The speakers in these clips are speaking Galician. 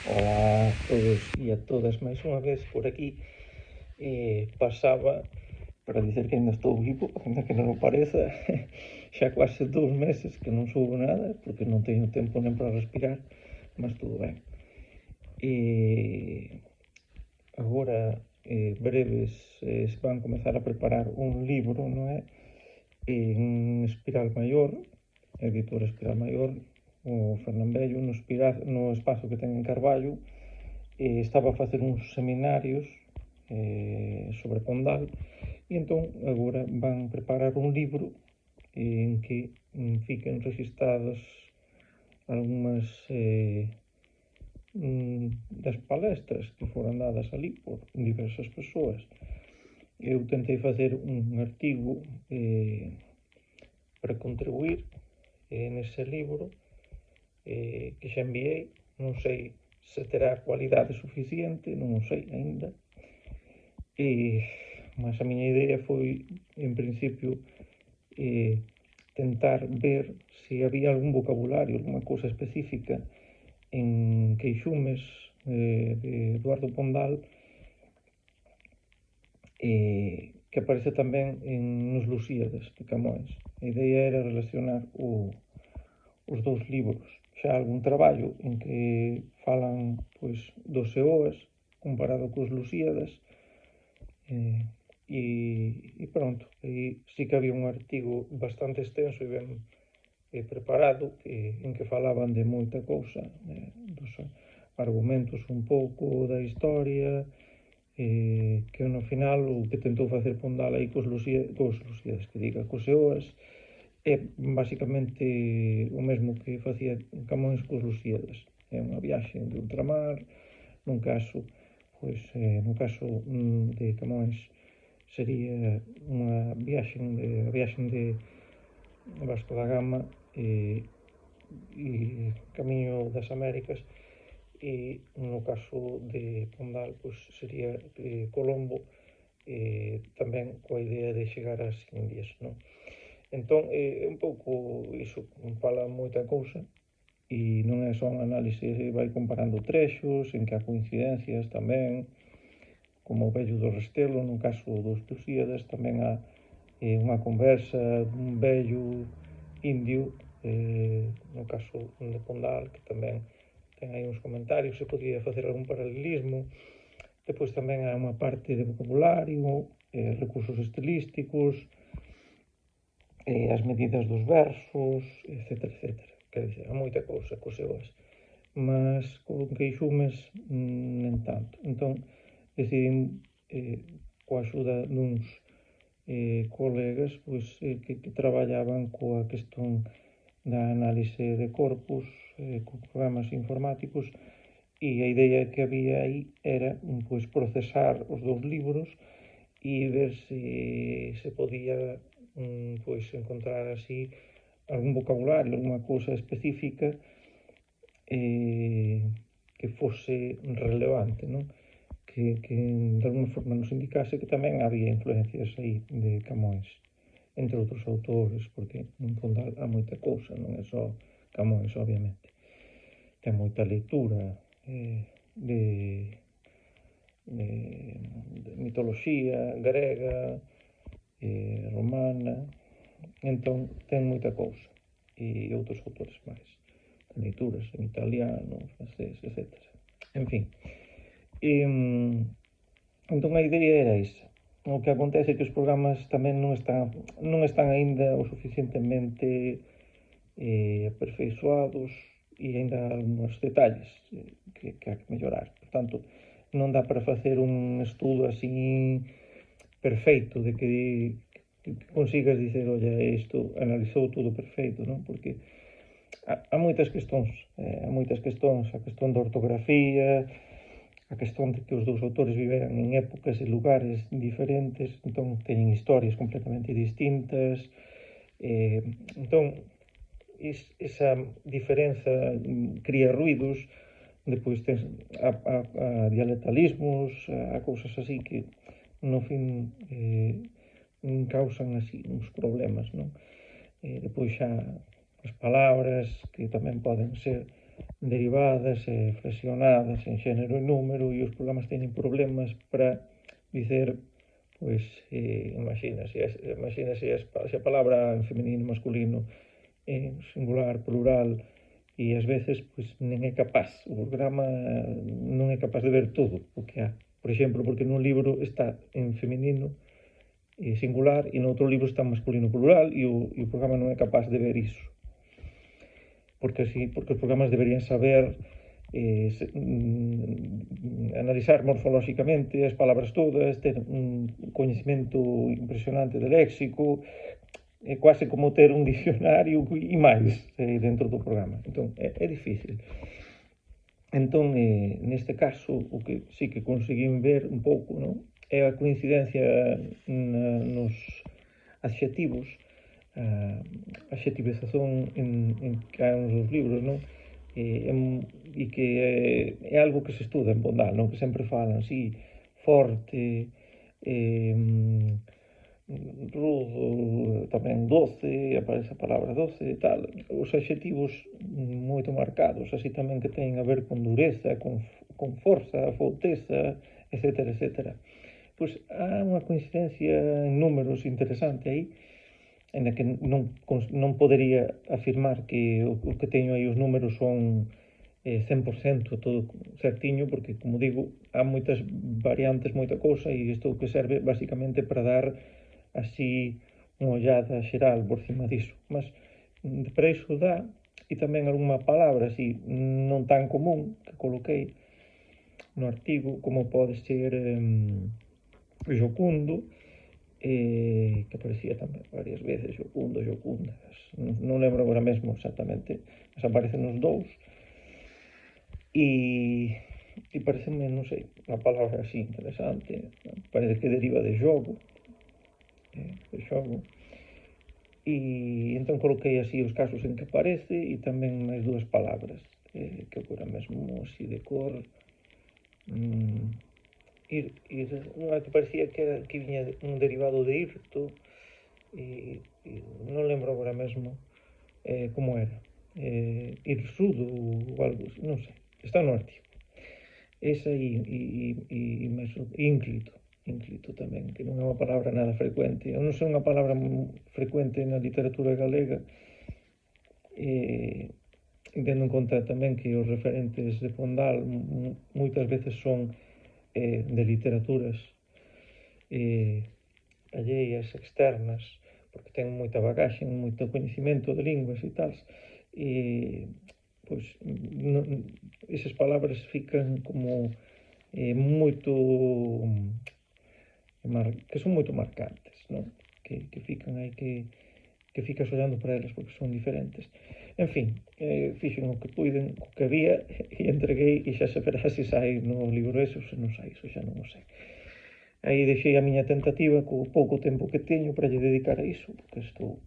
Ola a todos e a todas máis unha vez por aquí. Pasaba para dizer que ainda estou vivo, ainda que non o pareza. Xa quase 2 meses que non subo nada, porque non teño tempo nem para respirar, mas tudo ben. Agora, breves, van comezar a preparar un libro, non é? En Espiral Maior, editora Espiral Maior, o Fernán Bello, no espazo que ten en Carballo. Estaba a facer uns seminarios sobre Pondal, e entón agora van preparar un libro en que fiquen registradas algunhas das palestras que foran dadas ali por diversas persoas. Eu tentei facer un artigo para contribuir nese libro que xa enviei. Non sei se terá cualidade suficiente, non o sei aínda. Mas a miña idea foi, en principio, tentar ver se había algún vocabulario, alguma cousa específica en Queixumes de Eduardo Pondal que aparece tamén nos Lusíadas de Camões. A idea era relacionar os dous libros. Xa algún traballo en que falan pois dos Eoas comparado cos Lusíadas, e pronto. E sí que había un artigo bastante extenso e ben preparado en que falaban de moita cousa, dos argumentos un pouco da historia, que no final o que tentou facer Pondal aí cos Eoas é basicamente o mesmo que facía Camões cos Lusíadas. É unha viaxe de ultramar. No caso de Camões sería unha viaxe de Vasco da Gama e camiño das Américas, e no caso de Pondal pois sería Colombo, tamén coa idea de chegar ás Indias, non? Entón, un pouco iso, fala moita cousa, e non é só un análise, vai comparando trechos, en que há coincidencias tamén, como o vello do Restelo. No caso dos Lusíadas tamén há unha conversa dun vello indio, no caso de Pondal, que tamén ten aí uns comentarios, se podría facer algún paralelismo. Depois tamén há unha parte de vocabulario, recursos estilísticos, as medidas dos versos, etcétera, etcétera. Quer dizer, há moita cousa cos Eoas, mas con Queixumes nem tanto. Entón, decidín, coa axuda duns colegas que traballaban coa questón da análise de corpus, con programas informáticos, e a idea que había aí era procesar os dous libros e ver se podía encontrar así algún vocabulario, alguna cousa específica que fose relevante, non? Que de alguma forma nos indicase que tamén había influencias aí de Camões, entre outros autores, porque en Pondal há moita cousa, non é só Camões, obviamente. Ten moita lectura de mitoloxía grega, romana. Entón ten moita cousa, e outros autores máis, lecturas en italiano, francés, etc. En fin, entón a idea era esa. O que acontece é que os programas tamén non están aínda o suficientemente aperfeiçoados, e aínda algúns detalles que hai que mellorar. Por tanto, non dá para facer un estudo así perfeito de que consigas dicer, olla, isto analizou todo perfeito, non? Porque há moitas questões, a questón da ortografía, a questón de que os dous autores viveran en épocas e lugares diferentes, entón teñen historias completamente distintas, entón esa diferenza cría ruidos. Depois tens a dialectalismos, a cousas así que no fin causan así uns problemas, non? Depois xa as palabras que tamén poden ser derivadas e flexionadas en xénero e número, e os programas teñen problemas para dicer, pois, imagina se a palabra en feminino, masculino, en singular, plural, e ás veces pois nen é capaz, o programa non é capaz de ver todo o que há. Por exemplo, porque nun libro está en feminino singular e no outro libro está en masculino plural e o programa non é capaz de ver iso. Porque os programas deberían saber analizar morfolóxicamente as palabras todas, ter un coñecemento impresionante de léxico, é quase como ter un dicionario e máis dentro do programa. Entón, é difícil. Entón, neste caso, o que sí que conseguín ver un pouco, non? É a coincidencia nos adxetivos, a adxetivización en cada un dos libros, non? E que é algo que se estuda en Pondal, non? Que sempre falan, sí, forte, rudo, tamén doce, aparece a palabra doce e tal. Os adxetivos moito marcados, así tamén que teñen a ver con dureza, con forza, fouteza, etcétera, etcétera. Pois há unha coincidencia en números interesante aí, en que non podería afirmar que o que teño aí os números son 100% todo certiño, porque, como digo, há moitas variantes, moita cousa, e isto que serve basicamente para dar así unha ollada xeral por cima diso. Mas para iso dá, e tamén algunha palabra así non tan común que coloquei no artigo, como pode ser jocundo, que aparecía tamén varias veces, jocundo, jocundas, non lembro agora mesmo exactamente, mas aparecen nos dous, e pareceme, non sei, unha palabra así interesante, parece que deriva de xogo, e entón coloquei así os casos en que aparece e tamén máis dúas palabras que agora mesmo así de cor, unha que parecía que viña un derivado de irto, e non lembro agora mesmo como era, irsudo ou algo así, non sei, está no artigo. Esa e ínclito tamén, que non é unha palabra nada frecuente. Eu non sei unha palabra frecuente na literatura galega, tendo en conta tamén que os referentes de Pondal moitas veces son de literaturas alleias, externas, porque ten moita bagaxe, moito coñecemento de linguas e tal, pois esas palabras fican como moito que son moito marcantes, non? Que fican aí que ficas olhando para elas porque son diferentes. En fin, fixen o que puiden, o que había, e entreguei, e xa se verá se sai no libro ese ou se non sai, iso xa non o sei. Aí deixei a miña tentativa co pouco tempo que teño para lle dedicar a iso, porque estou,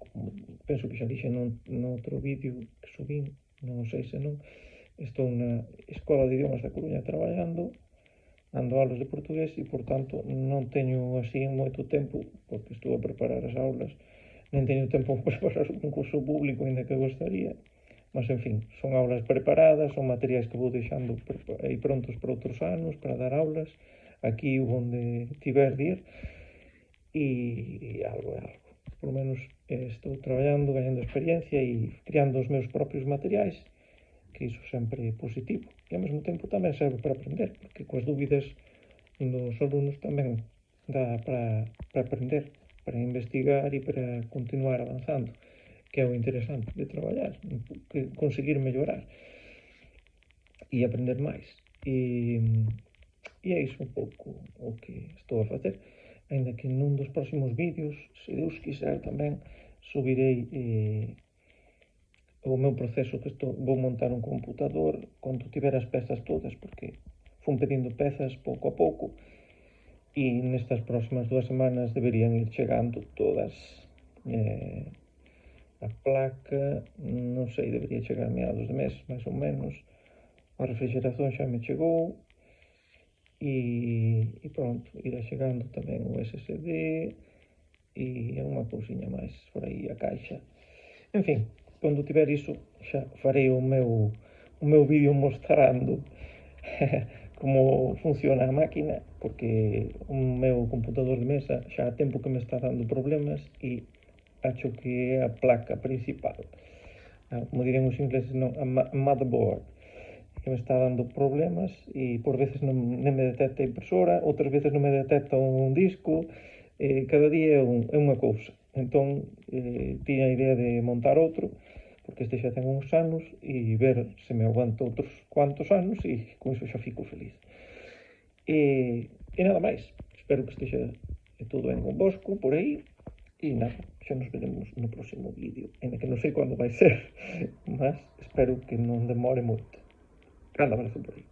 penso que xa dixen no outro vídeo que subín, non sei se non, estou na Escola de Idiomas da Coruña traballando, dando aulas de portugués e, por tanto, non teño así moito tempo, porque estou a preparar as aulas, non teño tempo para preparar un curso público, ainda que gostaría, mas, en fin, son aulas preparadas, son materiais que vou deixando aí prontos para outros anos, para dar aulas, aquí onde tiver de ir, e algo é algo. Por lo menos estou traballando, gañando experiencia e criando os meus propios materiais, que iso sempre é positivo. E ao mesmo tempo tamén serve para aprender, porque coas dúbidas dos alumnos tamén dá para aprender, para investigar e para continuar avanzando, que é o interesante de traballar, que conseguir mellorar e aprender máis. E é iso un pouco o que estou a facer, ainda que nun dos próximos vídeos, se Deus quiser, tamén subirei o meu proceso que vou montar un computador cando tiver as pezas todas, porque fun pedindo pezas pouco a pouco e nestas próximas 2 semanas deberían ir chegando todas. A placa, non sei, debería chegar a meados de mes, máis ou menos. A refrigeración xa me chegou e pronto, irá chegando tamén o SSD e unha cousiña máis por aí, a caixa. En fin, cando tiver iso xa farei o meu o meu vídeo mostrando como funciona a máquina, porque o meu computador de mesa xa há tempo que me está dando problemas e acho que é a placa principal, como dirían os ingleses, non, a motherboard, que me está dando problemas e por veces non me detecta a impresora, outras veces non me detecta un disco, cada día é unha cousa. Entón, tiña a idea de montar outro, porque este xa ten uns anos, e ver se me aguanta outros cuantos anos, e con iso xa fico feliz. E nada máis, espero que estexa todo ben convosco por aí, e nada, xa nos veremos no próximo vídeo, en que non sei cando vai ser, mas espero que non demore moito. Grande abrazo por aí.